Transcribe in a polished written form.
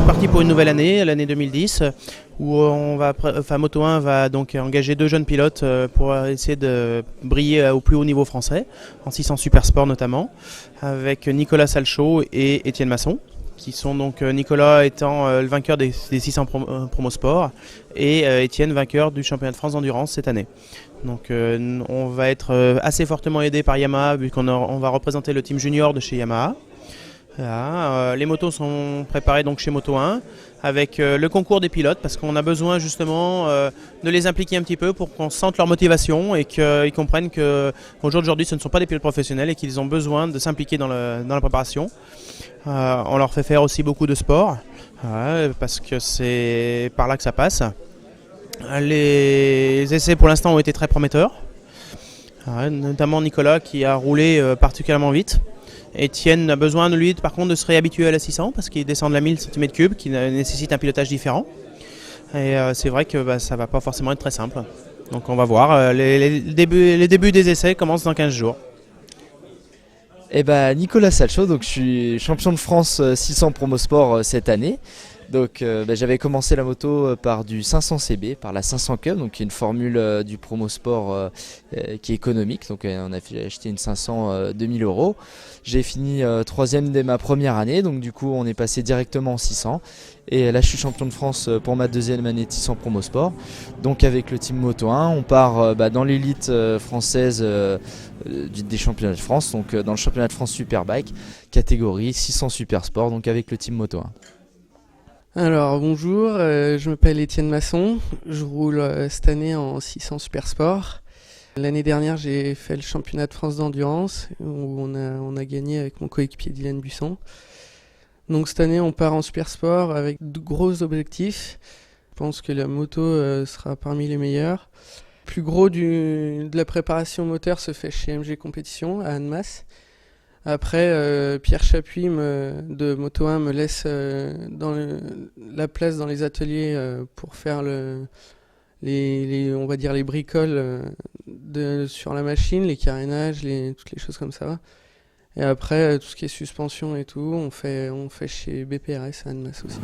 parti pour une nouvelle année, l'année 2010, où Moto1 va donc engager 2 jeunes pilotes pour essayer de briller au plus haut niveau français, en 600 Super Sport notamment, avec Nicolas Salchaud et Étienne Masson, qui sont donc Nicolas étant le vainqueur des 600 Promo Sport et Étienne vainqueur du championnat de France d'endurance cette année. Donc on va être assez fortement aidé par Yamaha vu qu'on va représenter le team junior de chez Yamaha. Voilà, les motos sont préparées donc chez Moto1 avec le concours des pilotes parce qu'on a besoin justement de les impliquer un petit peu pour qu'on sente leur motivation et qu'ils comprennent qu'au jour d'aujourd'hui ce ne sont pas des pilotes professionnels et qu'ils ont besoin de s'impliquer dans la préparation. On leur fait faire aussi beaucoup de sport parce que c'est par là que ça passe. Les essais pour l'instant ont été très prometteurs, notamment Nicolas qui a roulé particulièrement vite. Étienne a besoin de lui par contre de se réhabituer à la 600 parce qu'il descend de la 1000 cm3 qui nécessite un pilotage différent. Et c'est vrai que ça va pas forcément être très simple. Donc on va voir, les débuts des essais commencent dans 15 jours. Et Nicolas Salchaud, donc je suis champion de France 600 Promo Sport cette année. Donc j'avais commencé la moto par du 500 CB, par la 500 Cup, donc qui est une formule du Promo Sport qui est économique. Donc on a acheté une 500 2000 €. J'ai fini 3e dès ma première année, donc du coup on est passé directement en 600. Et là je suis champion de France pour ma 2e année de 600 Promo Sport. Donc avec le team Moto1, on part dans l'élite française des championnats de France, donc dans le championnat de France Superbike, catégorie 600 Super Sport, donc avec le team Moto1. Alors bonjour, je m'appelle Étienne Masson, je roule cette année en 600 Super Sport. L'année dernière j'ai fait le championnat de France d'endurance où on a gagné avec mon coéquipier Dylan Buisson. Donc cette année on part en Super Sport avec de gros objectifs. Je pense que la moto sera parmi les meilleures. Le plus gros de la préparation moteur se fait chez MG Compétition à Annemasse. Après, Pierre Chapuis de Moto1 me laisse la place dans les ateliers pour faire on va dire les bricoles sur la machine, les carénages, toutes les choses comme ça. Et après, tout ce qui est suspension et tout, on fait chez BPRS à Annemasse aussi.